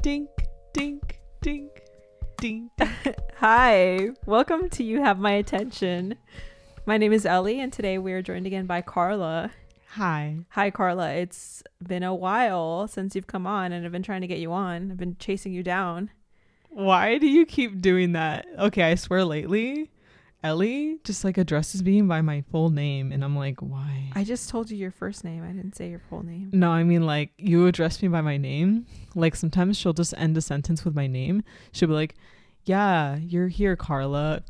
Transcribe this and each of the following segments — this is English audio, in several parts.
Dink, dink, dink, dink, dink. Hi, welcome to You Have My Attention. My name is Ellie, and today we are joined again by Carla. Hi. Hi, Carla. It's been a while since you've come on, and I've been trying to get you on. I've been chasing you down. Why do you keep doing that? Okay, I swear lately, Ellie just like addresses me by my full name, and I'm like, why? I just told you your first name. I didn't say your full name. No, I mean like you address me by my name. Like sometimes she'll just end a sentence with my name. She'll be like, yeah, you're here, Carla,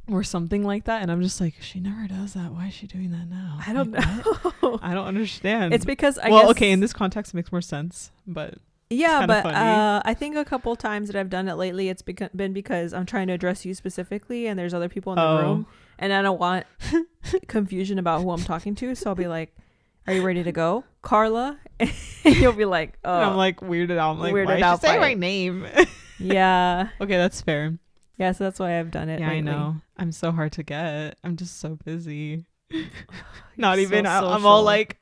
or something like that. And I'm just like, she never does that. Why is she doing that now? I don't Like, know. what? I don't understand. It's because okay, in this context it makes more sense, but yeah, but funny. I think a couple times that I've done it lately, it's been because I'm trying to address you specifically, and there's other people in the room, and I don't want confusion about who I'm talking to. So I'll be like, "Are you ready to go, Carla?" And you'll be like, "Oh." And I'm like weirded out. I'm like, Weirded why out did you say by my it. name? Yeah. Okay, that's fair. Yeah, so that's why I've done it. Yeah, lately. I know. I'm so hard to get. I'm just so busy. You're I'm all social. like,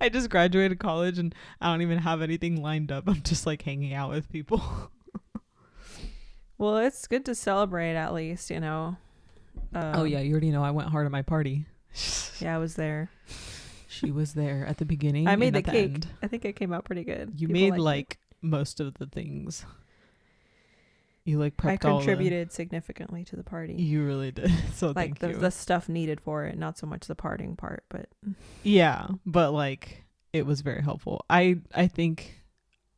I just graduated college and I don't even have anything lined up. I'm just like hanging out with people. Well, it's good to celebrate at least, you know. Oh yeah, you already know I went hard at my party. Yeah, I was there. She was there at the beginning. I made and the at cake. end. I think it came out pretty good. You People made liked it. like most of the things. You like prepped I all contributed significantly to the party. You really did. So Like thank you. the stuff needed for it, not so much the partying part, but Yeah, but like it was very helpful. I think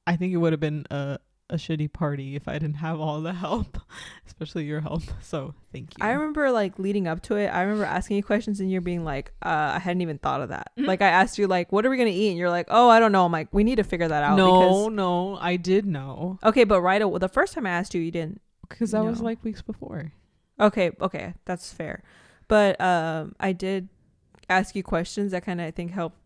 it would have been a shitty party if I didn't have all the help, especially your help. So thank you. I remember like leading up to it, I remember asking you questions and you're being like, I hadn't even thought of that. Mhm. Like I asked you like, what are we gonna eat? And you're like, oh, I don't know. I'm like, we need to figure that out. No, I did know Okay, but the first time I asked you, you didn't. because that was No. like weeks before. Okay, that's fair. But I did ask you questions that kind of I think helped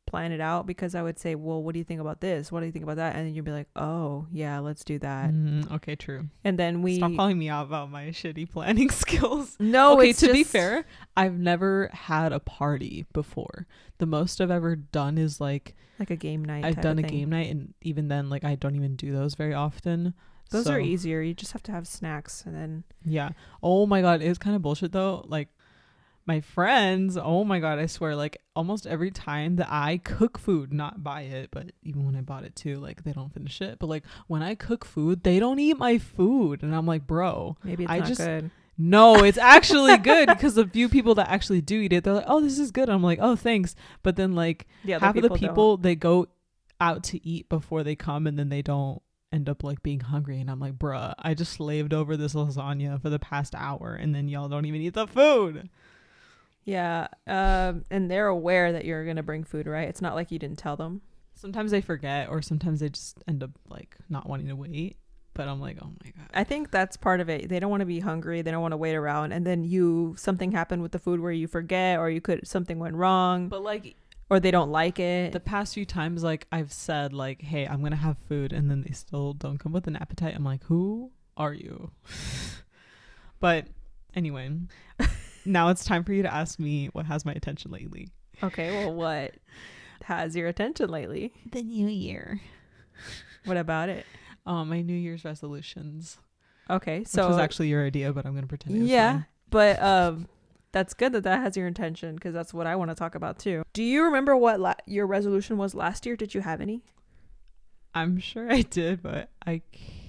plan it out, because I would say, well, what do you think about this? What do you think about that? And then you'd be like, oh yeah, let's do that. Okay, true. And then Stop calling me out about my shitty planning skills. No, Okay, it's to be just- fair, I've never had a party before. The most I've ever done is like like a game night. I've type done of a thing. game night, and even then like I don't even do those very often. Those So, are easier. You just have to have snacks, and then yeah. Oh my god, it's kind of bullshit though. Like my friends, oh my god, I swear, like almost every time that I cook food, not buy it, but even when I bought it too, like they don't finish it. But like when I cook food, they don't eat my food, and I'm like, bro, maybe it's I not just- good. no, it's actually good, because the few people that actually do eat it, they're like, oh, this is good. I'm like, oh, thanks. But then like The other half of the don't. people, they go out to eat before they come, and then they don't end up like being hungry, and I'm like, bruh, I just slaved over this lasagna for the past hour, and then y'all don't even eat the food. Yeah, and they're aware that you're gonna bring food, right? It's not like you didn't tell them. Sometimes they forget, or sometimes they just end up like not wanting to wait, but I'm like, oh my god. I think that's part of it. They don't want to be hungry. They don't want to wait around, and then something happened with the food where you forget, or something went wrong, But like or they don't like it. the past few times, like I've said like, hey, I'm gonna have food, and then they still don't come with an appetite. I'm like, who are you? But anyway, now it's time for you to ask me what has my attention lately. Okay, well, what has your attention lately? The new year. What about it? My New Year's resolutions. Okay, Which so was actually your idea, but I'm gonna pretend it was yeah, mine. but that's good that has your attention, because that's what I want to talk about too. Do you remember what your resolution was last year? Did you have any? I'm sure I did, but I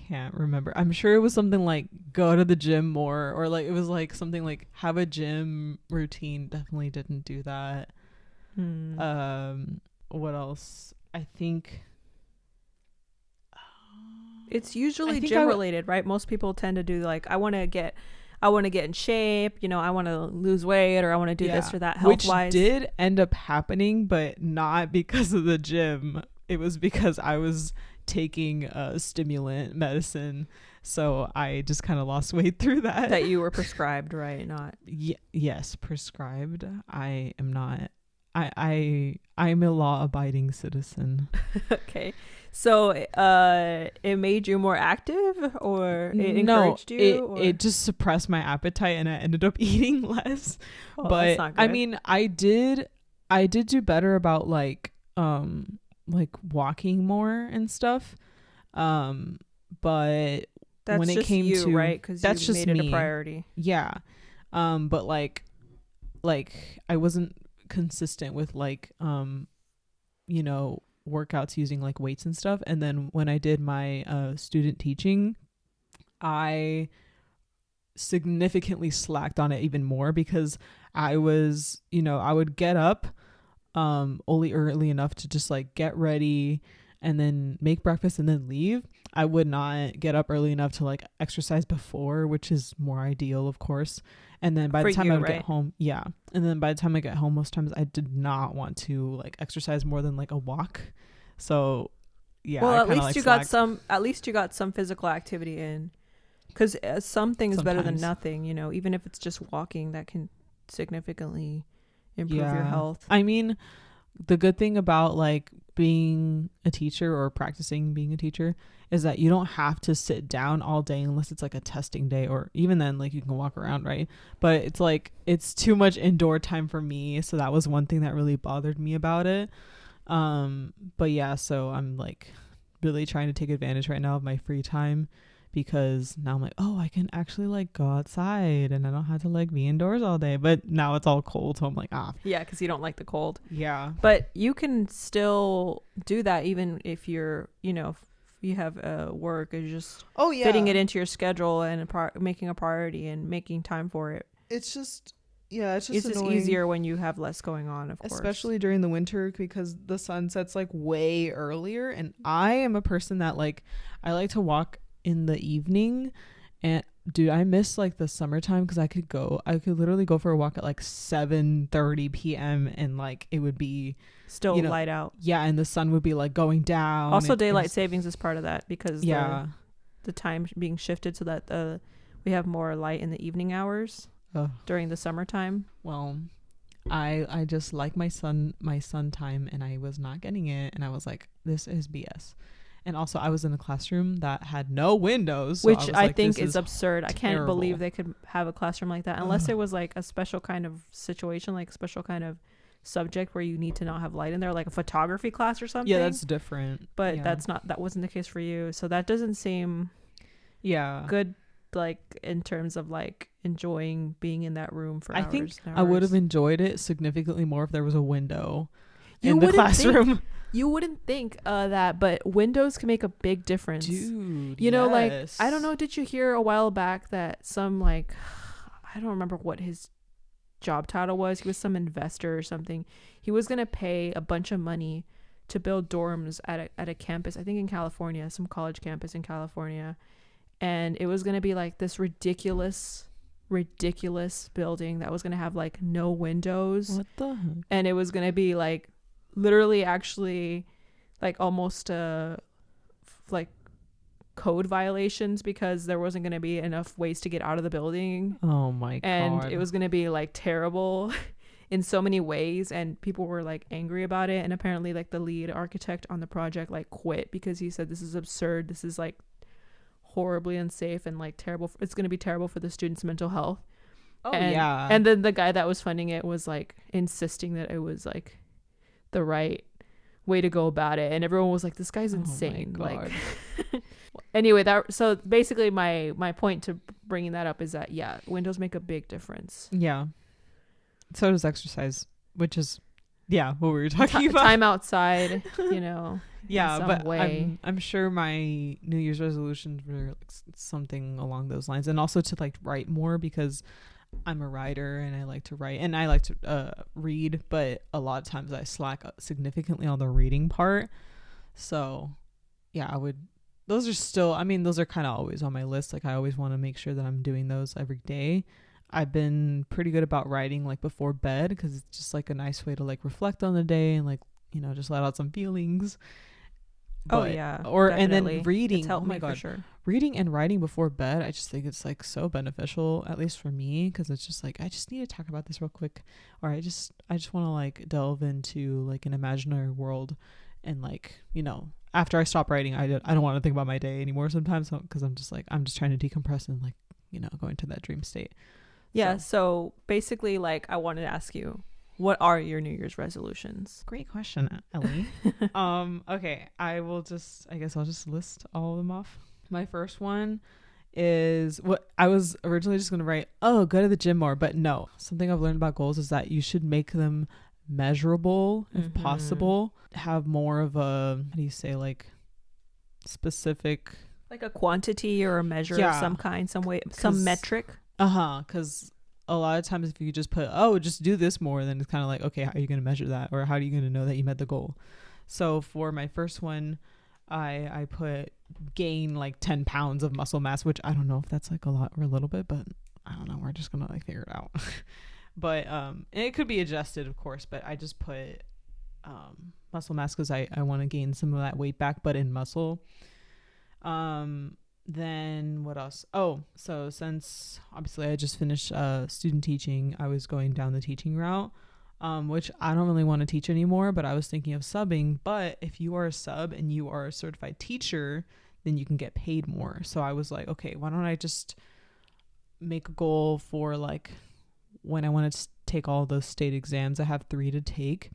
can't remember. I'm sure it was something like go to the gym more, or like it was like something like have a gym routine. Definitely didn't do that. What else? I think It's usually I think gym related, right? Most people tend to do like, I want to get in shape, you know, I want to lose weight, or I want to do this or that health wise. Which did end up happening, but not because of the gym. It was because I was taking a stimulant medicine, so I just kind of lost weight through that. That you were prescribed, right? Not. Yes, prescribed. I am not. I'm a law-abiding citizen. Okay. So it made you more active, or it encouraged you? It just suppressed my appetite, and I ended up eating less. Oh, But that's not good. I mean, I did do better about like walking more and stuff. but That's when it just came you, to right? Because that's you just made it me. a priority. Yeah. But like I wasn't consistent with like you know, workouts using like weights and stuff. And then when I did my student teaching, I significantly slacked on it even more because I was, you know, I would get up only early enough to just like get ready and then make breakfast and then leave. I would not get up early enough to like exercise before, which is more ideal, of course. And then by the time I would get home, yeah. And then by the time I get home, most times I did not want to like exercise more than like a walk. So yeah. Well, I at least like you slacked. got some. At least you got some physical activity in, because something is better than Sometimes. nothing. You know, even if it's just walking, that can significantly improve your health. I mean, the good thing about like being a teacher or practicing being a teacher is that you don't have to sit down all day unless it's like a testing day, or even then like you can walk around, right? But it's like it's too much indoor time for me, so that was one thing that really bothered me about it. But yeah, so I'm like really trying to take advantage right now of my free time, because now I'm like, oh, I can actually like go outside and I don't have to like be indoors all day. But now it's all cold, so I'm like, Yeah, because you don't like the cold. Yeah. But you can still do that even if you're, you know, if you have work, is just fitting it into your schedule and making a priority and making time for it. It's just it's just easier when you have less going on, of course. Especially during the winter, because the sun sets like way earlier, and I am a person that like I like to walk in the evening. And dude, I miss like the summertime, because I could literally go for a walk at like 7:30 p.m. and like it would be still, you know, light out. Yeah, and the sun would be like going down. Also, daylight savings is part of that, because the time being shifted so that we have more light in the evening hours during the summertime. Well, I just like my sun time, and I was not getting it, and I was like, this is BS. And also, I was in a classroom that had no windows, so which I like, think is absurd. I can't terrible. Believe they could have a classroom like that, unless it was like a special kind of situation, like a special kind of subject where you need to not have light in there, like a photography class or something. Yeah, that's different. But that wasn't the case for you, so that doesn't seem good, like in terms of like enjoying being in that room for hours. I think I would have enjoyed it significantly more if there was a window in the classroom. You wouldn't think that, but windows can make a big difference. Dude, you know, like, I don't know, did you hear a while back that some, like, I don't remember what his job title was. He was some investor or something. He was going to pay a bunch of money to build dorms at a campus, I think in California, some college campus in California. And it was going to be like this ridiculous building that was going to have like no windows. What the heck? And it was going to be like literally actually like almost like code violations, because there wasn't going to be enough ways to get out of the building. Oh my god. And it was going to be like terrible in so many ways, and people were like angry about it. And apparently like the lead architect on the project like quit, because he said, this is absurd, this is like horribly unsafe and like terrible, it's going to be terrible for the students' mental health. And then the guy that was funding it was like insisting that it was like the right way to go about it, and everyone was like, this guy's insane. Like anyway, so basically my point to bringing that up is that windows make a big difference. So does exercise, which is what we were talking about. Time outside, you know. But I'm sure my New Year's resolutions were like something along those lines, and also to like write more, because I'm a writer and I like to write and I like to read, but a lot of times I slack significantly on the reading part. So those are kind of always on my list. Like I always want to make sure that I'm doing those every day. I've been pretty good about writing like before bed, because it's just like a nice way to like reflect on the day and like, you know, just let out some feelings. And then reading. Oh my god, for sure. Reading and writing before bed, I just think it's like so beneficial, at least for me, because it's just like I just need to talk about this real quick, or I just want to like delve into like an imaginary world, and like, you know, after I stop writing, I don't want to think about my day anymore sometimes, because I'm just trying to decompress and like, you know, go into that dream state. So basically, like, I wanted to ask you, what are your New Year's resolutions? Great question, Ellie. Okay, I'll just list all of them off. My first one is what I was originally just going to write, oh, go to the gym more. But no, something I've learned about goals is that you should make them measurable if possible. Have more of a, how do you say, like specific, like a quantity or a measure of some kind, some way, some metric. Because a lot of times if you just put, oh, just do this more, then it's kind of like, okay, how are you going to measure that? Or how are you going to know that you met the goal? So for my first one, I put gain like 10 pounds of muscle mass, which I don't know if that's like a lot or a little bit, but I don't know. We're just going to like figure it out. But it could be adjusted, of course, but I just put muscle mass because I want to gain some of that weight back, but in muscle. Then what else? Oh, so since obviously I just finished student teaching, I was going down the teaching route, which I don't really want to teach anymore, but I was thinking of subbing. But if you are a sub and you are a certified teacher, then you can get paid more. So I was like, okay, why don't I just make a goal for like when I want to take all those state exams. I have 3 to take.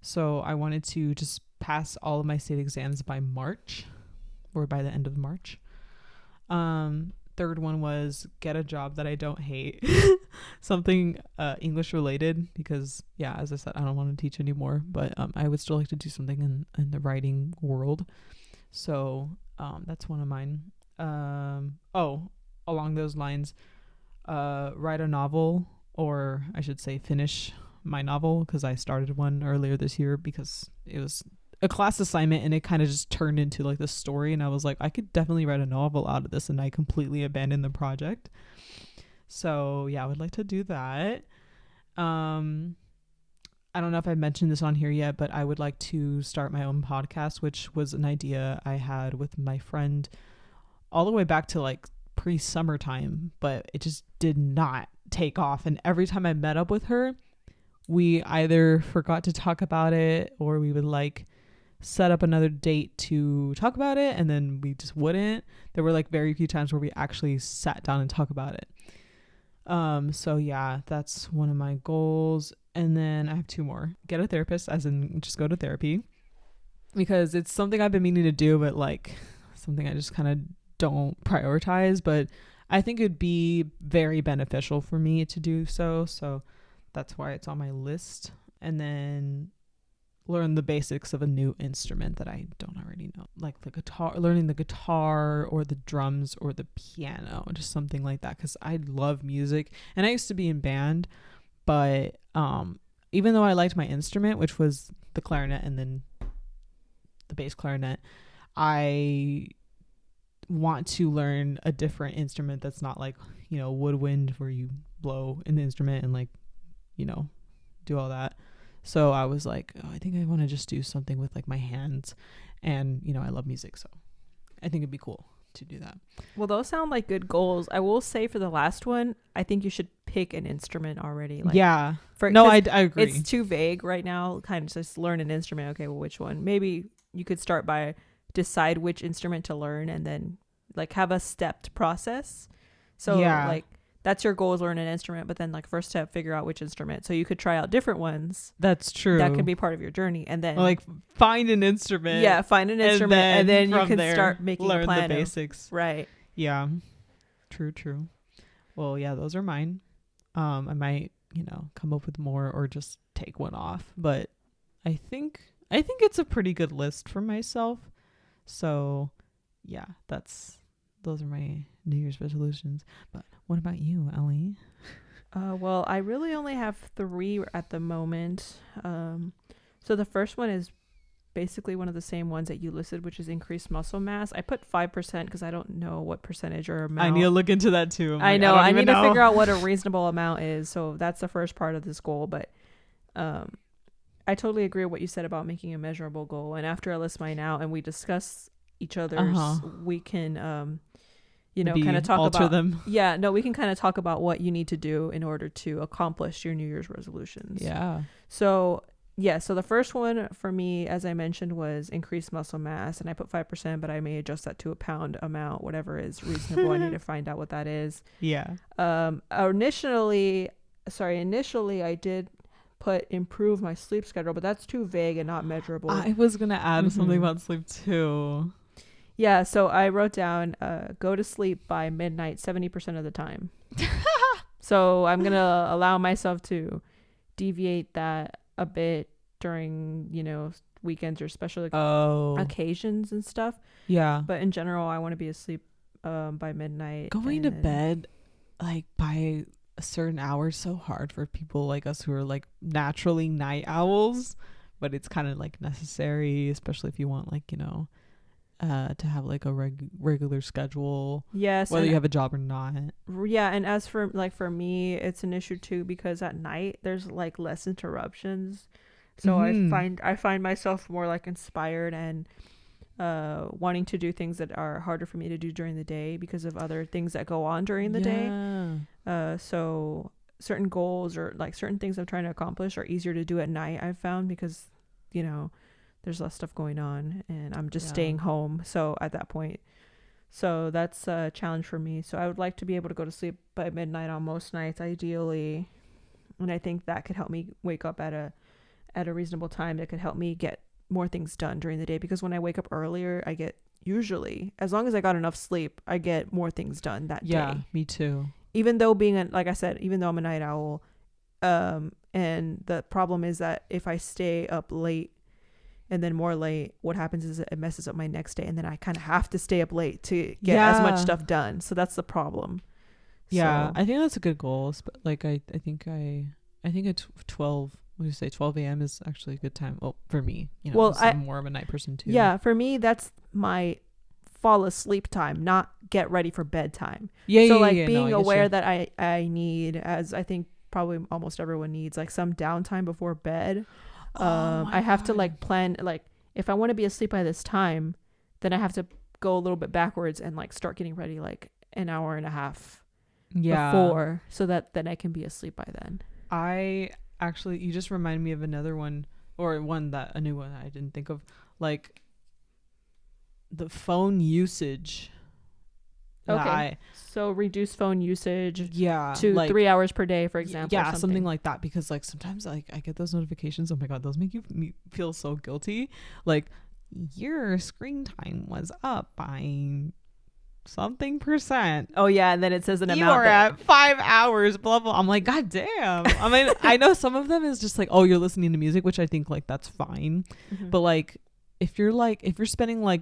So I wanted to just pass all of my state exams by March or by the end of March. Third one was get a job that I don't hate. Something English related because, yeah, as I said, I don't want to teach anymore, but I would still like to do something in the writing world. So that's one of mine. Along those lines, write a novel, or I should say finish my novel, because I started one earlier this year because it was a class assignment and it kind of just turned into like this story, and I was like, I could definitely write a novel out of this, and I completely abandoned the project. So yeah, I would like to do that. I don't know if I mentioned this on here yet, but I would like to start my own podcast, which was an idea I had with my friend all the way back to like pre-summertime, but it just did not take off. And every time I met up with her, we either forgot to talk about it, or we would like set up another date to talk about it, and then we just wouldn't. There were like very few times where we actually sat down and talked about it. So yeah, that's one of my goals. And then I have 2 more. Get a therapist, as in just go to therapy, because it's something I've been meaning to do, but like something I just kind of don't prioritize, but I think it'd be very beneficial for me to do so. So that's why it's on my list. And then learn the basics of a new instrument that I don't already know, like the guitar, learning the guitar or the drums or the piano, just something like that, because I love music and I used to be in band. But even though I liked my instrument, which was the clarinet and then the bass clarinet, I want to learn a different instrument that's not like, woodwind where you blow in the instrument and like, do all that. So I was like, oh, I think I want to just do something with like my hands, and I love music, so I think it'd be cool to do that. Well, those sound like good goals. I will say for the last one, I think you should pick an instrument already. Like, yeah. I agree. It's too vague right now. Kind of just learn an instrument. Okay, well, which one? Maybe you could start by decide which instrument to learn, and then like have a stepped process. So like that's your goal, is learn an instrument, but then like first step, figure out which instrument. So you could try out different ones. That's true. That can be part of your journey. And then like find an instrument. Yeah, find an instrument, and then you can start making learn a plan the basics. Right. Yeah. True. Well, yeah, those are mine. I might, come up with more or just take one off, but I think it's a pretty good list for myself. So, yeah, those are my New Year's resolutions. But what about you, Ellie? Well, I really only have 3 at the moment. So the first one is basically one of the same ones that you listed, which is increased muscle mass. I put 5% because I don't know what percentage or amount. I need to look into that too. I know. I need to figure out what a reasonable amount is. So that's the first part of this goal. But I totally agree with what you said about making a measurable goal. And after I list mine out and we discuss each other's, we can kind of talk about them. Yeah, no, we can kind of talk about what you need to do in order to accomplish your New Year's resolutions. Yeah. So the first one for me, as I mentioned, was increase muscle mass, and I put 5%, but I may adjust that to a pound amount, whatever is reasonable. I need to find out what that is. Yeah. Initially I did put improve my sleep schedule, but that's too vague and not measurable. I was gonna add something about sleep too. Yeah, so I wrote down go to sleep by midnight 70% of the time. So I'm going to allow myself to deviate that a bit during, weekends or special occasions and stuff. Yeah. But in general, I want to be asleep by midnight. Going to bed like by a certain hour is so hard for people like us who are like naturally night owls, but it's kind of like necessary, especially if you want like, to have like a regular schedule. Yes. Whether you have a job or not. Yeah. And as for me, it's an issue too, because at night there's like less interruptions. So I find myself more like inspired and wanting to do things that are harder for me to do during the day because of other things that go on during the day. So certain goals or like certain things I'm trying to accomplish are easier to do at night, I've found, because, there's less stuff going on and I'm just staying home. So at that point, so that's a challenge for me. So I would like to be able to go to sleep by midnight on most nights, ideally. And I think that could help me wake up at a reasonable time. That could help me get more things done during the day, because when I wake up earlier, I get, usually, as long as I got enough sleep, I get more things done that day. Yeah, me too. Even though like I said, even though I'm a night owl, and the problem is that if I stay up late and then more late, what happens is it messes up my next day, and then I kind of have to stay up late to get as much stuff done. So that's the problem. Yeah, so, I think that's a good goal. Like I think at 12. What do you say? 12 a.m. is actually a good time. Well, for me, well, I'm more of a night person too. Yeah, for me, that's my fall asleep time, not get ready for bedtime. Yeah, so yeah, like yeah, being aware that I need, as I think probably almost everyone needs, like some downtime before bed. I have to like plan, like if I want to be asleep by this time, then I have to go a little bit backwards and like start getting ready like an hour and a half before, so that then I can be asleep by then. Actually, you just remind me of another one, or a new one that I didn't think of, like the phone usage. Okay. So reduce phone usage. Yeah. To like 3 hours per day, for example. Yeah, something like that. Because like sometimes like I get those notifications. Oh my god, those make me feel so guilty. Like your screen time was up by something percent. Oh yeah, and then it says an amount. You are at 5 hours, blah blah. I'm like, god damn. I mean, I know some of them is just like, oh, you're listening to music, which I think like that's fine. Mm-hmm. But like if you're spending like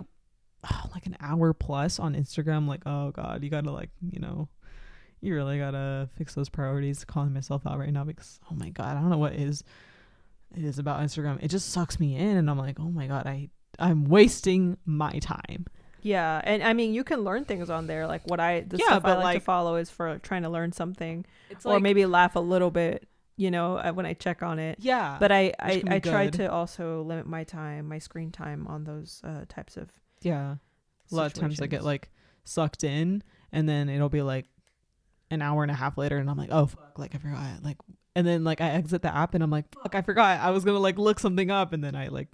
an hour plus on Instagram, like, oh god, you gotta like, you really gotta fix those priorities. Calling myself out right now because, oh my god, I don't know what it is about Instagram. It just sucks me in, and I'm like, oh my god, I'm wasting my time. Yeah, and I mean, you can learn things on there. Like stuff I like to follow is for trying to learn something, or maybe laugh a little bit, when I check on it. Yeah, but I try to also limit my screen time on those types of a lot of times I get like sucked in, and then it'll be like an hour and a half later, and I'm like, oh fuck, like I forgot, like, and then like I exit the app and I'm like, fuck, I forgot I was gonna like look something up, and then I like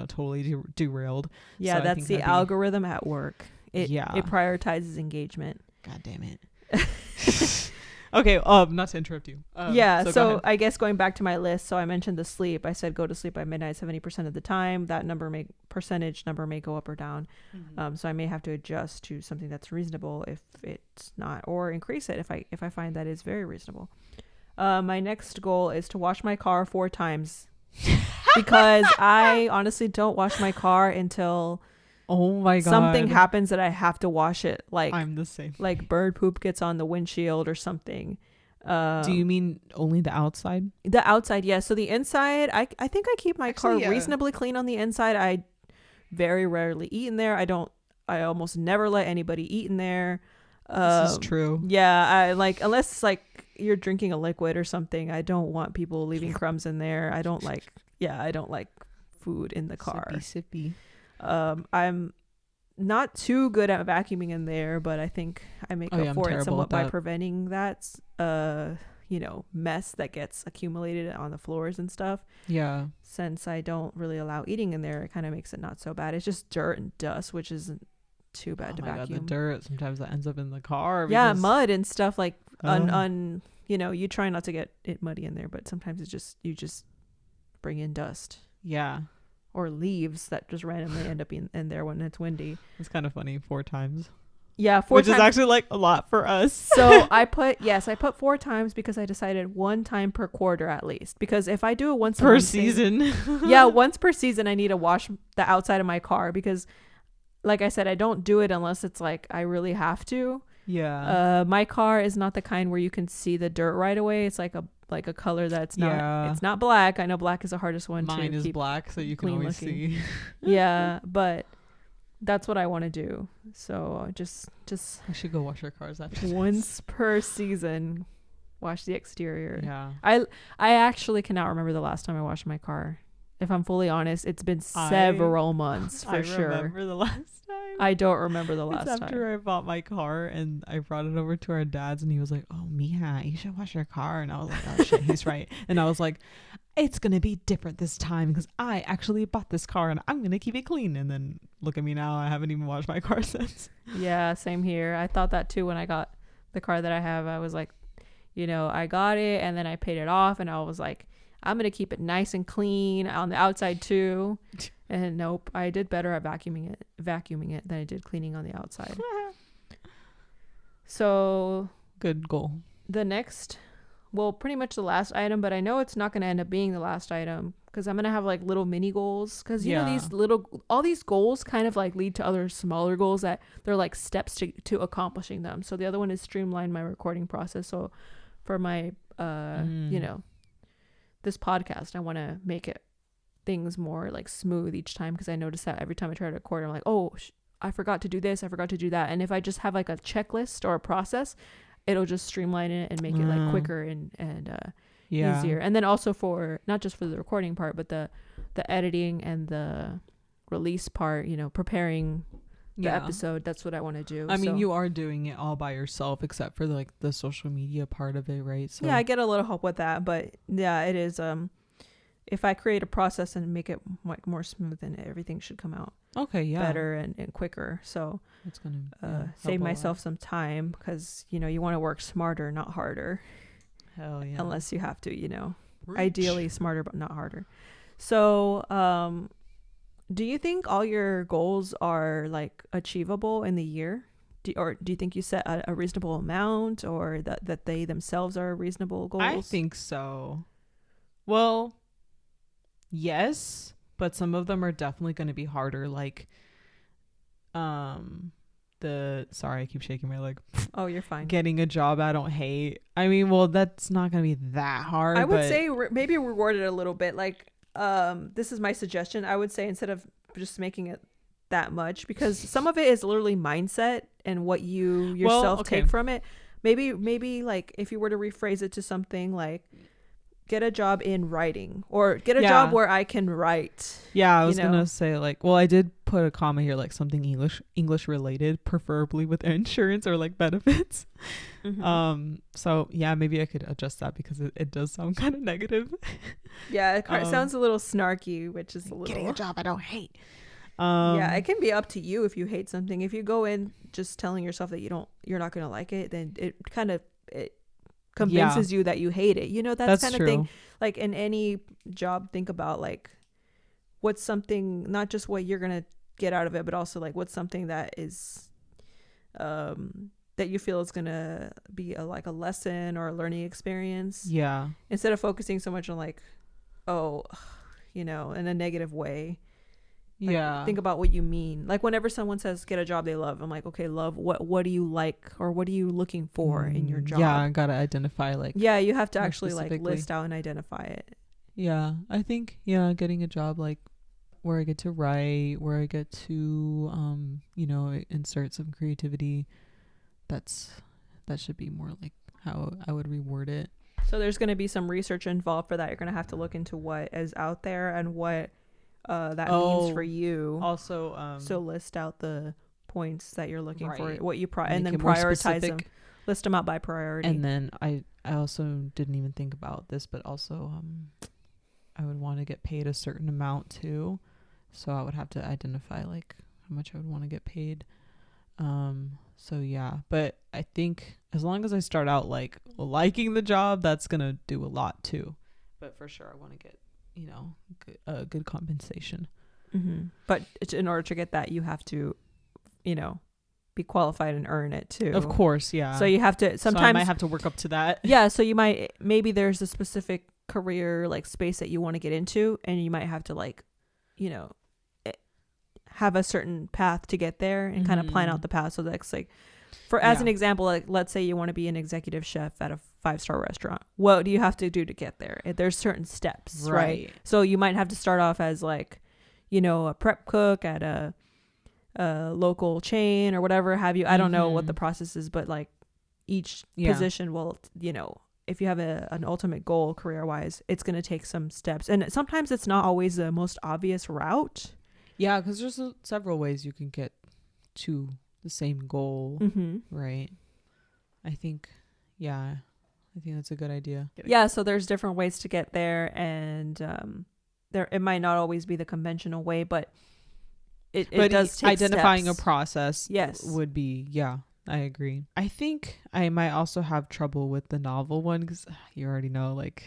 totally derailed. Yeah, so that's the algorithm at work. It prioritizes engagement. God damn it. Okay, not to interrupt you. So I guess going back to my list, so I mentioned the sleep. I said go to sleep by midnight 70% of the time. That percentage number may go up or down. Mm-hmm. So I may have to adjust to something that's reasonable if it's not, or increase it if I find that is very reasonable. My next goal is to wash my car 4 times because I honestly don't wash my car until something happens that I have to wash it. Like I'm the same. Like bird poop gets on the windshield or something. Do you mean only the outside? The outside, yes. Yeah. So the inside, I think I keep my car reasonably clean on the inside. I very rarely eat in there. I almost never let anybody eat in there. This is true. Yeah, I like, unless like you're drinking a liquid or something, I don't want people leaving crumbs in there. I don't like food in the car. Sippy. I'm not too good at vacuuming in there, but I think I make up for it somewhat by preventing that mess that gets accumulated on the floors and stuff. Yeah. Since I don't really allow eating in there, it kind of makes it not so bad. It's just dirt and dust, which isn't too bad to vacuum. God, the dirt sometimes that ends up in the car. Yeah, mud and stuff like you try not to get it muddy in there, but sometimes you just bring in dust. Yeah. or leaves that just randomly end up in there when it's windy. It's kind of funny. 4 times. Yeah, 4 which times. is actually like a lot for us. So I put 4 times because I decided 1 time per quarter at least. Because if I do it once per season, yeah, once per season, I need to wash the outside of my car because, like I said, I don't do it unless it's like I really have to. Yeah. My car is not the kind where you can see the dirt right away. It's like a color that's not. Yeah. It's not black. I know black is the hardest one. Mine to is keep black, so you can always looking. see. Yeah, but that's what I want to do. So just I should go wash our cars after once per season, wash the exterior. Yeah. I actually cannot remember the last time I washed my car. If I'm fully honest, it's been several months for sure. I remember the last time. I don't remember the last time. After I bought my car and I brought it over to our dad's and he was like, "Oh, Mija, you should wash your car." And I was like, "Oh shit, he's right." And I was like, "It's gonna be different this time because I actually bought this car and I'm gonna keep it clean." And then look at me now, I haven't even washed my car since. Yeah, same here. I thought that too when I got the car that I have. I was like, I got it and then I paid it off and I was like, I'm gonna keep it nice and clean on the outside too. And nope, I did better at vacuuming it than I did cleaning on the outside. So good goal. The next, pretty much the last item, but I know it's not going to end up being the last item because I'm going to have like little mini goals because you know all these goals kind of like lead to other smaller goals that they're like steps to accomplishing them. So the other one is streamline my recording process. So for my this podcast, I want to make it things more like smooth each time because I notice that every time I try to record, I'm like, oh, I forgot to do this, I forgot to do that. And if I just have like a checklist or a process, it'll just streamline it and make it like quicker and easier. And then also for not just for the recording part, but the editing and the release part, preparing the episode. That's what I want to do. I mean, you are doing it all by yourself except for like the social media part of it, right? So yeah, I get a little help with that, but yeah, it is if I create a process and make it like more smooth, then everything should come out better and quicker. So it's gonna save myself some time because you want to work smarter, not harder. Hell yeah. Unless you have to, ideally smarter but not harder. So do you think all your goals are like achievable in the year? Do you think you set a reasonable amount or that they themselves are reasonable goals? I think so. Well, yes, but some of them are definitely going to be harder. Like, sorry, I keep shaking my leg. Oh, you're fine. Getting a job I don't hate. I mean, well, that's not going to be that hard. I would say maybe reward it a little bit. Like, this is my suggestion. I would say instead of just making it that much, because some of it is literally mindset and what you yourself take from it. Maybe like if you were to rephrase it to something like, get a job in writing or get a job where I can write. Yeah, I was gonna say like, well, I did put a comma here like something English related, preferably with insurance or like benefits. Mm-hmm. So yeah, maybe I could adjust that because it does sound kind of negative. Yeah, it sounds a little snarky, which is a little getting a job I don't hate. Yeah, it can be up to you if you hate something. If you go in just telling yourself that you're not gonna like it, then it kind of convinces you that you hate it. That's kind of thing. Like in any job, think about like what's something, not just what you're gonna get out of it, but also like what's something that is that you feel is gonna be a lesson or a learning experience. Yeah, instead of focusing so much on like, in a negative way. Like, think about what you mean. Like whenever someone says get a job they love, I'm like, okay, love, what do you like or what are you looking for in your job? Yeah, I gotta identify like. Yeah, you have to actually like list out and identify it. Yeah, I think getting a job like where I get to write, where I get to insert some creativity. That should be more like how I would reward it. So there's going to be some research involved for that. You're going to have to look into what is out there and what that means for you. Also, so list out the points that you're looking for, what you and then prioritize them. List them out by priority. And then I also didn't even think about this, but also I would want to get paid a certain amount too. So I would have to identify like how much I would want to get paid. So yeah, but I think as long as I start out like liking the job, that's gonna do a lot too. But for sure, I want to get good compensation. But in order to get that, you have to, be qualified and earn it too. Of course, yeah. So you have to sometimes. So I might have to work up to that. Yeah. So maybe there's a specific career like space that you want to get into, and you might have to like, have a certain path to get there and kind of plan out the path. So that's like, as an example, like let's say you want to be an executive chef at a 5-star restaurant. What do you have to do to get there? There's certain steps, right? So you might have to start off as like, a prep cook at a local chain or whatever have you. I don't know what the process is, but like each position will, if you have an ultimate goal career wise, it's going to take some steps. And sometimes it's not always the most obvious route. Yeah, because there's several ways you can get to the same goal, right? I think that's a good idea. Yeah, so there's different ways to get there, and it might not always be the conventional way, but it does take identifying steps. A process would be, I agree. I think I might also have trouble with the novel one because you already know, like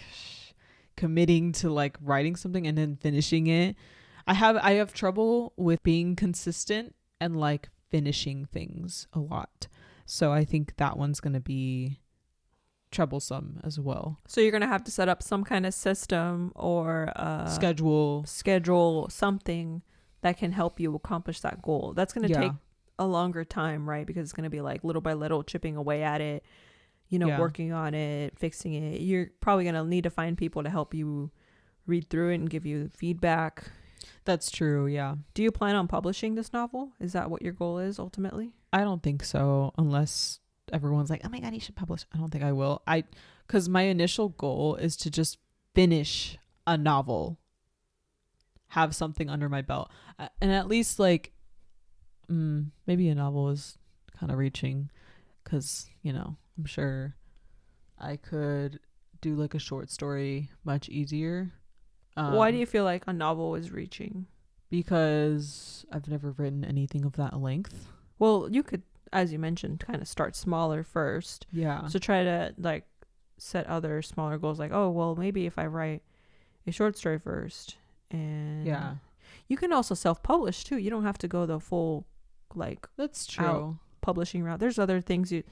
committing to like writing something and then finishing it. I have trouble with being consistent and like finishing things a lot. So I think that one's going to be troublesome as well. So you're going to have to set up some kind of system or schedule something that can help you accomplish that goal. That's going to take a longer time, right? Because it's going to be like little by little chipping away at it, working on it, fixing it. You're probably going to need to find people to help you read through it and give you feedback. That's true, yeah. Do you plan on publishing this novel? Is that what your goal is ultimately? I don't think so, unless everyone's like, oh my God, you should publish. I don't think I will. Because my initial goal is to just finish a novel, have something under my belt. And at least like, maybe a novel is kind of reaching because, I'm sure I could do like a short story much easier. Why do you feel like a novel is reaching? Because I've never written anything of that length. Well, you could, as you mentioned, kind of start smaller first. Yeah. So try to like set other smaller goals like, oh, well, maybe if I write a short story first. And you can also self-publish too. You don't have to go the full like that's true publishing route. There's other things. You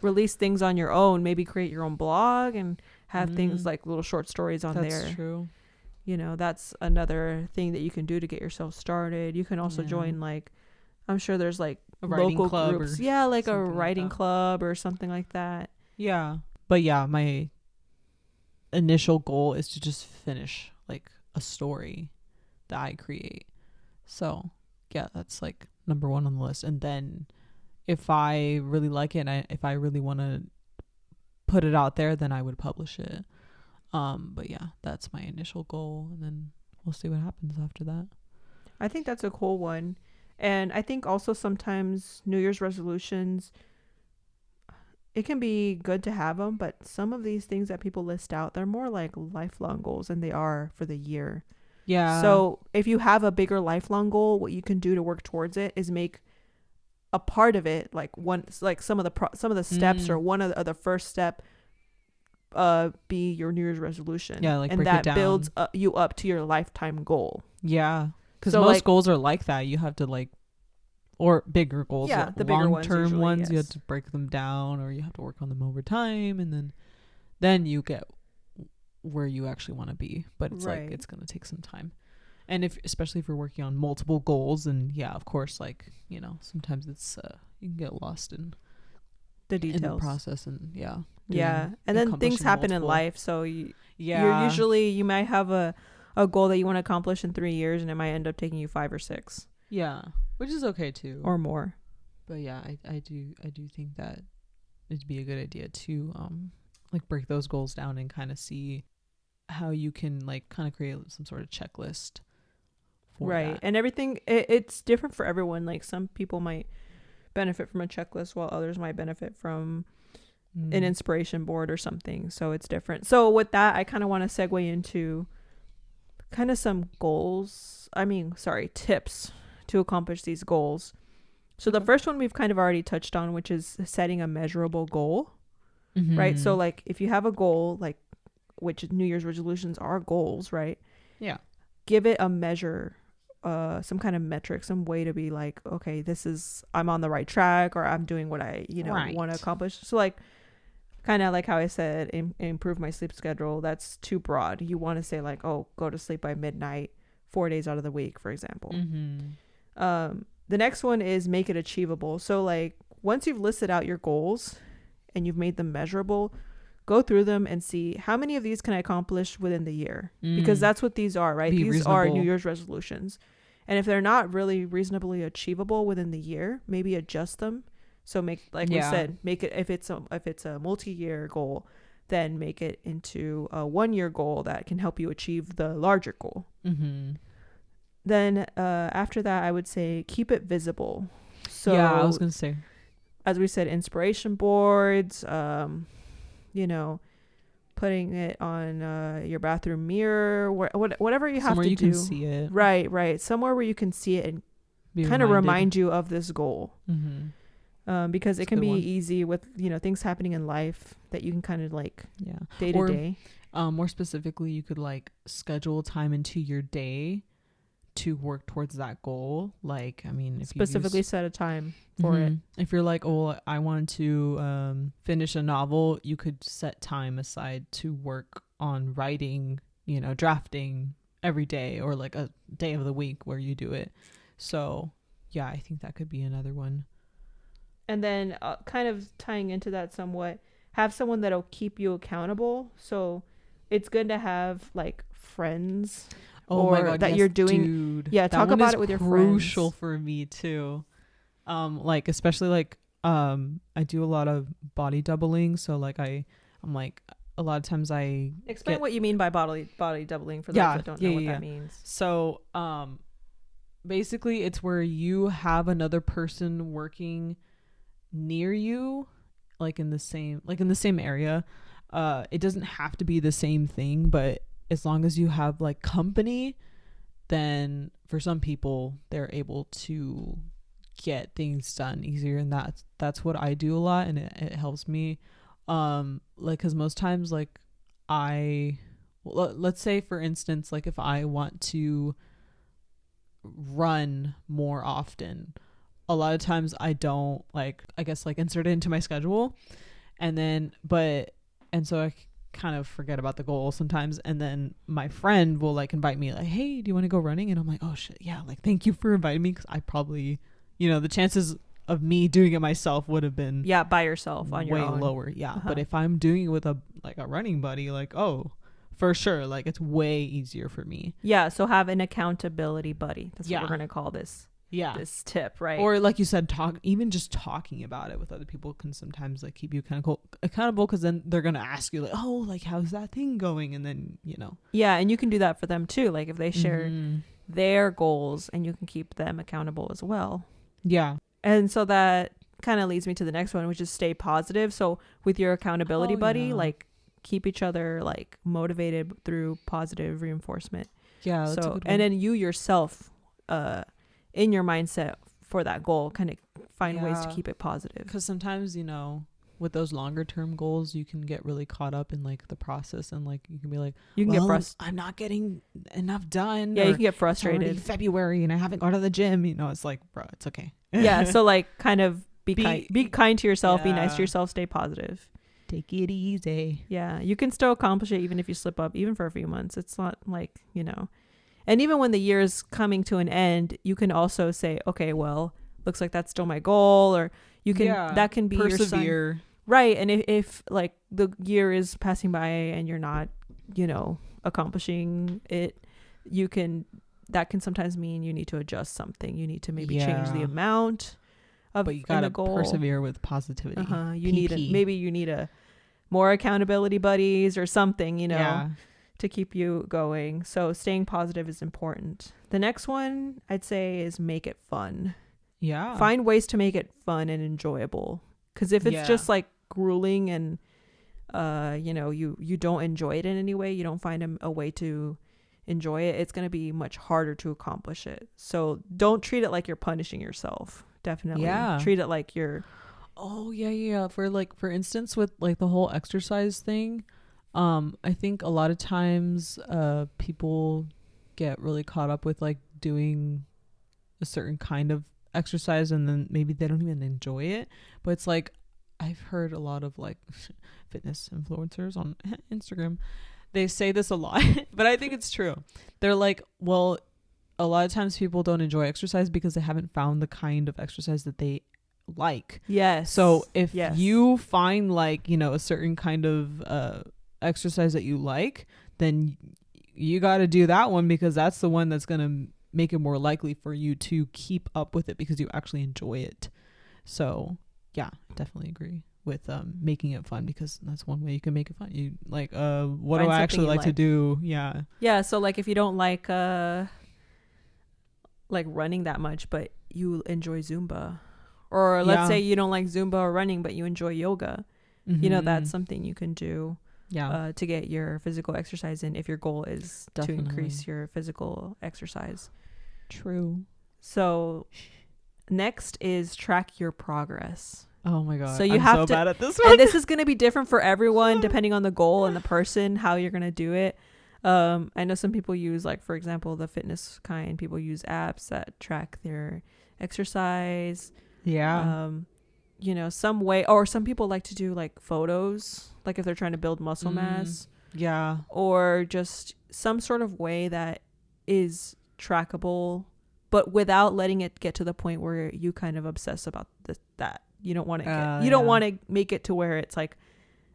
release things on your own, maybe create your own blog and have things like little short stories on there. That's true. That's another thing that you can do to get yourself started. You can also join like, I'm sure there's like a local club groups. Yeah, like a writing club or something like that. Yeah. But yeah, my initial goal is to just finish like a story that I create. So yeah, that's like number one on the list. And then if I really like it and if I really want to put it out there, then I would publish it. But yeah, that's my initial goal, and then we'll see what happens after that. I think that's a cool one. And I think also sometimes New Year's resolutions, it can be good to have them, but some of these things that people list out, they're more like lifelong goals than they are for the year. Yeah. So if you have a bigger lifelong goal, what you can do to work towards it is make a part of it like some of the steps or one of the first step be your New Year's resolution. Yeah, like and that builds you up to your lifetime goal. Yeah, because most goals are like that. You have to like, or bigger goals. Yeah, the bigger long-term ones. Yes. You have to break them down, or you have to work on them over time, and then you get where you actually want to be. But it's like it's gonna take some time, and especially if you're working on multiple goals, and of course, like sometimes it's you can get lost in the details, in the process, and and then things happen in life, so you might have a goal that you want to accomplish in 3 years, and it might end up taking you 5 or 6, which is okay too, or more. But I do think that it'd be a good idea to like break those goals down and kind of see how you can like kind of create some sort of checklist for that. And everything it's different for everyone. Like some people might benefit from a checklist while others might benefit from an inspiration board or something. So it's different. So with that, I kind of want to segue into kind of some tips to accomplish these goals. So the first one we've kind of already touched on, which is setting a measurable goal, right? So like if you have a goal, like which New Year's resolutions are goals, right? Yeah. Give it a measure some kind of metric, some way to be like, okay, I'm on the right track, or I'm doing what I want to accomplish. So like, kind of like how I said, improve my sleep schedule. That's too broad. You want to say like, oh, go to sleep by midnight 4 days out of the week, for example. The next one is make it achievable. So like, once you've listed out your goals and you've made them measurable, go through them and see how many of these can I accomplish within the year, because that's what these are, right? These are New Year's resolutions. And if they're not really reasonably achievable within the year, maybe adjust them. So make, like we said, make it, if it's a multi-year goal, then make it into a 1 year goal that can help you achieve the larger goal. Then after that, I would say keep it visible. So yeah, I was gonna say, as we said, inspiration boards, putting it on your bathroom mirror, whatever you have to do. Somewhere you can see it. Right. Somewhere where you can see it and kind of remind you of this goal. Because it can be easy with, things happening in life that you can kind of like day to day. More specifically, you could like schedule time into your day to work towards that goal. Like, I mean, if specifically set a time for it. If you're like, oh, I want to finish a novel, you could set time aside to work on writing, drafting every day, or like a day of the week where you do it. So yeah, I think that could be another one. And then kind of tying into that somewhat, have someone that'll keep you accountable. So it's good to have like friends that you're doing. Dude. Yeah, talk about it with your friends. Crucial for me too. Like especially like I do a lot of body doubling. So like I'm like, a lot of times I explain what you mean by body doubling for those that don't know what that means. So basically it's where you have another person working near you, like in the same area. It doesn't have to be the same thing, but as long as you have like company, then for some people they're able to get things done easier, and that's what I do a lot, and it helps me. Like, because most times, like, let's say for instance, like if I want to run more often, a lot of times I don't, like, I guess like insert it into my schedule, and so I kind of forget about the goal sometimes, and then my friend will like invite me like, hey, do you want to go running? And I'm like, oh shit, yeah, like thank you for inviting me, because I probably, the chances of me doing it myself would have been by yourself on your own way lower. But if I'm doing it with a running buddy, like, oh, for sure, like it's way easier for me. So have an accountability buddy. That's what we're gonna call this this tip, right? Or like you said, even just talking about it with other people can sometimes like keep you accountable, because then they're gonna ask you like, oh, like how's that thing going, and then and you can do that for them too, like if they share their goals, and you can keep them accountable as well. And so that kind of leads me to the next one, which is stay positive. So with your accountability buddy, like keep each other like motivated through positive reinforcement. That's a good one. And then you yourself in your mindset for that goal, kind of find ways to keep it positive, because sometimes with those longer term goals you can get really caught up in like the process, and like you can be like, I'm not getting enough done. You can get frustrated. It's already February and I haven't gone to the gym. It's like, bro, it's okay. So like kind of be kind to yourself, be nice to yourself, stay positive, take it easy. You can still accomplish it even if you slip up, even for a few months. It's not like, and even when the year is coming to an end, you can also say, okay, well, looks like that's still my goal, or you can that can be persevere. Your sign. Right. And if like the year is passing by and you're not, accomplishing it, that can sometimes mean you need to adjust something. You need to maybe change the amount of, but you gotta persevere with positivity. You need a more accountability buddies or something, to keep you going. So staying positive is important. The next one I'd say is make it fun. Find ways to make it fun and enjoyable. Because if it's just like grueling and you don't enjoy it in any way, you don't find a way to enjoy it, it's going to be much harder to accomplish it. So don't treat it like you're punishing yourself. Definitely treat it like you're for instance with like the whole exercise thing, I think a lot of times people get really caught up with like doing a certain kind of exercise and then maybe they don't even enjoy it. But it's like I've heard a lot of like fitness influencers on Instagram. They say this a lot, but I think it's true. They're like, well, a lot of times people don't enjoy exercise because they haven't found the kind of exercise that they like. Yes. So if you find like, you know, a certain kind of exercise that you like, then you got to do that one because that's the one that's going to make it more likely for you to keep up with it because you actually enjoy it. So yeah, definitely agree with making it fun because that's one way you can make it fun. You like what Find do I actually like to do? Yeah, so like if you don't like running that much but you enjoy Zumba, or let's say you don't like Zumba or running but you enjoy yoga, you know, that's something you can do to get your physical exercise in if your goal is to increase your physical exercise. True. So next is track your progress. Oh my god. So you have to, bad at this one. And this is going to be different for everyone depending on the goal and the person, how you're going to do it. I know some people use, like, for example, the fitness kind, people use apps that track their exercise. Yeah. You know, some way, or some people like to do like photos, like if they're trying to build muscle mass. Yeah. Or just some sort of way that is trackable, but without letting it get to the point where you kind of obsess about that. You don't want to don't want to make it to where it's like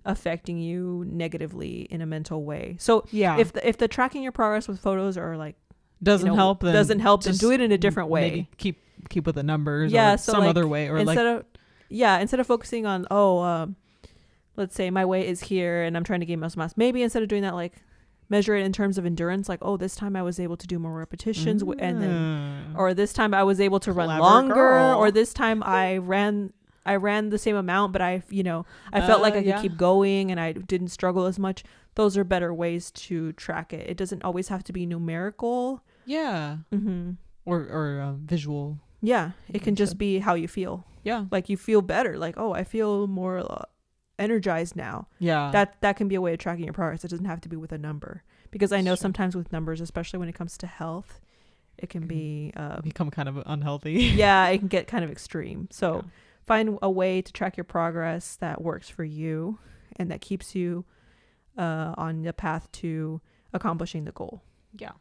affecting you negatively in a mental way. So if the tracking your progress with photos or like doesn't help, then do it in a different way. Maybe keep with the numbers or so some like, other way, or instead of focusing on let's say my weight is here and I'm trying to gain muscle mass, maybe instead of doing that, like measure it in terms of endurance, like, oh, this time I was able to do more repetitions and then, or this time I was able to run longer, or this time I ran the same amount, but I felt like I could keep going and I didn't struggle as much. Those are better ways to track it. It doesn't always have to be numerical. Yeah. Mm-hmm. Or visual. Yeah. It can just be how you feel. Yeah. Like you feel better. Like, oh, I feel more energized now. Yeah. That can be a way of tracking your progress. It doesn't have to be with a number, because I know sometimes with numbers, especially when it comes to health, it can be become kind of unhealthy. Yeah. It can get kind of extreme. So find a way to track your progress that works for you and that keeps you on the path to accomplishing the goal. Yeah.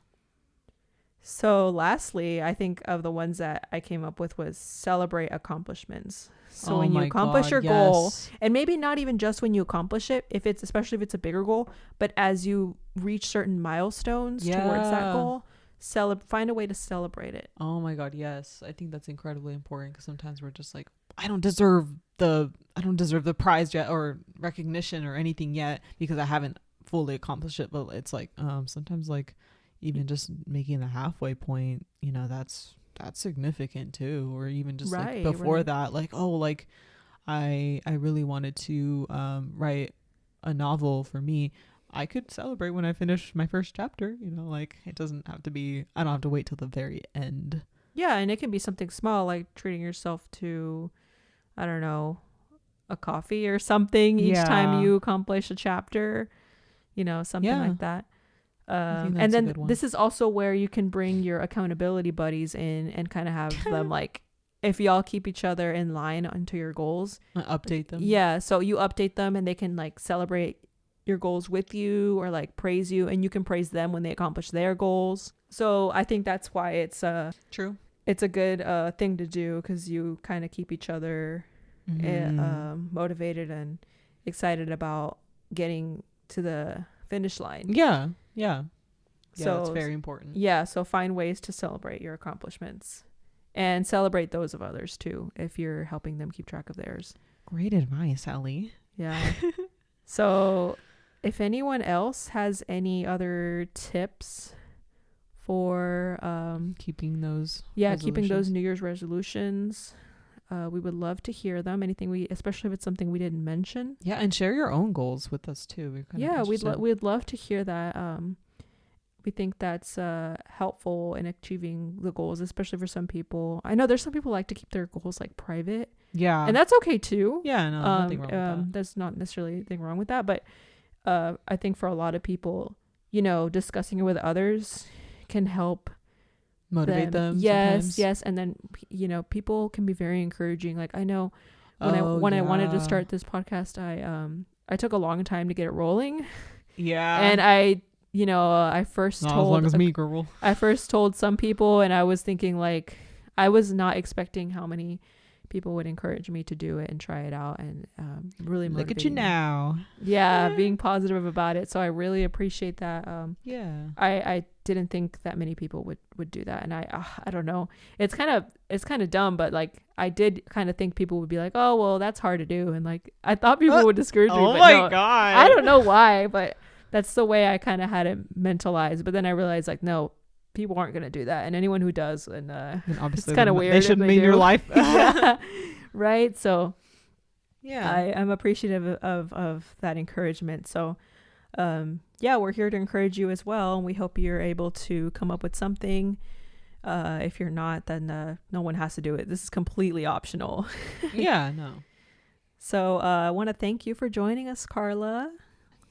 So lastly, I think of the ones that I came up with was celebrate accomplishments. So when you accomplish your goal, and maybe not even just when you accomplish it, especially if it's a bigger goal, but as you reach certain milestones towards that goal, find a way to celebrate it. Oh my God, yes. I think that's incredibly important, because sometimes we're just like, I don't deserve the prize yet, or recognition or anything yet, because I haven't fully accomplished it. But it's like sometimes, like, even just making the halfway point, that's significant too. Or even just like before that, like, oh, like I really wanted to write a novel. For me, I could celebrate when I finish my first chapter, like it doesn't have to be, I don't have to wait till the very end. Yeah. And it can be something small, like treating yourself to, I don't know, a coffee or something each time you accomplish a chapter, something like that. And then this is also where you can bring your accountability buddies in and kind of have them, like, if y'all keep each other in line onto your goals, update them. Yeah. So you update them and they can like celebrate your goals with you, or like praise you, and you can praise them when they accomplish their goals. So I think that's why it's true. It's a good thing to do, because you kind of keep each other motivated and excited about getting to the finish line. Yeah. So it's very important. Yeah. So find ways to celebrate your accomplishments and celebrate those of others too, if you're helping them keep track of theirs. Great advice, Ellie. Yeah. So if anyone else has any other tips for keeping those New Year's resolutions, we would love to hear them. Especially if it's something we didn't mention. Yeah, and share your own goals with us too. We'd love to hear that. We think that's helpful in achieving the goals, especially for some people. I know there's some people like to keep their goals like private. Yeah, and that's okay too. Yeah, no, nothing wrong with that. There's not necessarily anything wrong with that, but I think for a lot of people, discussing it with others can help motivate them. Yes, sometimes. yes. And then, you know, people can be very encouraging. Like, I know when I wanted to start this podcast, I took a long time to get it rolling. Yeah. And I, you know, I first not told as long as me, girl. I first told some people, and I was thinking, like, I was not expecting how many people would encourage me to do it and try it out, and really Look at you motivating me. now. Yeah, being positive about it. So I really appreciate that. Yeah. I didn't think that many people would do that, and I don't know. It's kind of dumb, but like I did kind of think people would be like, oh well, that's hard to do, and like I thought people would discourage me. Oh but my no, god. I don't know why, but that's the way I kind of had it mentalized. But then I realized, like, no, people aren't gonna do that, and anyone who does, and obviously it's kind of weird. They shouldn't be in your life. Yeah, right. So yeah, I'm appreciative of that encouragement. So yeah, we're here to encourage you as well, and we hope you're able to come up with something. If you're not, then no one has to do it. This is completely optional. Yeah, no. So I want to thank you for joining us, Carla.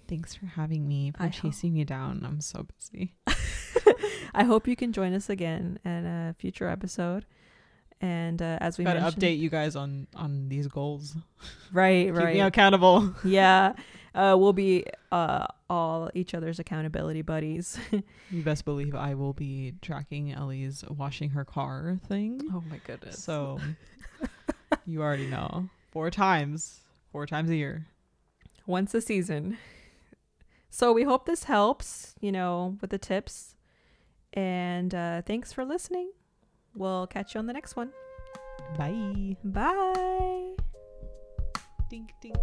Thanks for having me, for chasing me down. I'm so busy. I hope you can join us again in a future episode. And as we mentioned, update you guys on these goals. Right. Keep me accountable. Yeah. We'll be all each other's accountability buddies. You best believe I will be tracking Ellie's washing her car thing. Oh my goodness. So you already know. 4 times a year. Once a season. So we hope this helps, you know, with the tips. And thanks for listening. We'll catch you on the next one. Bye. Bye. Dink, dink.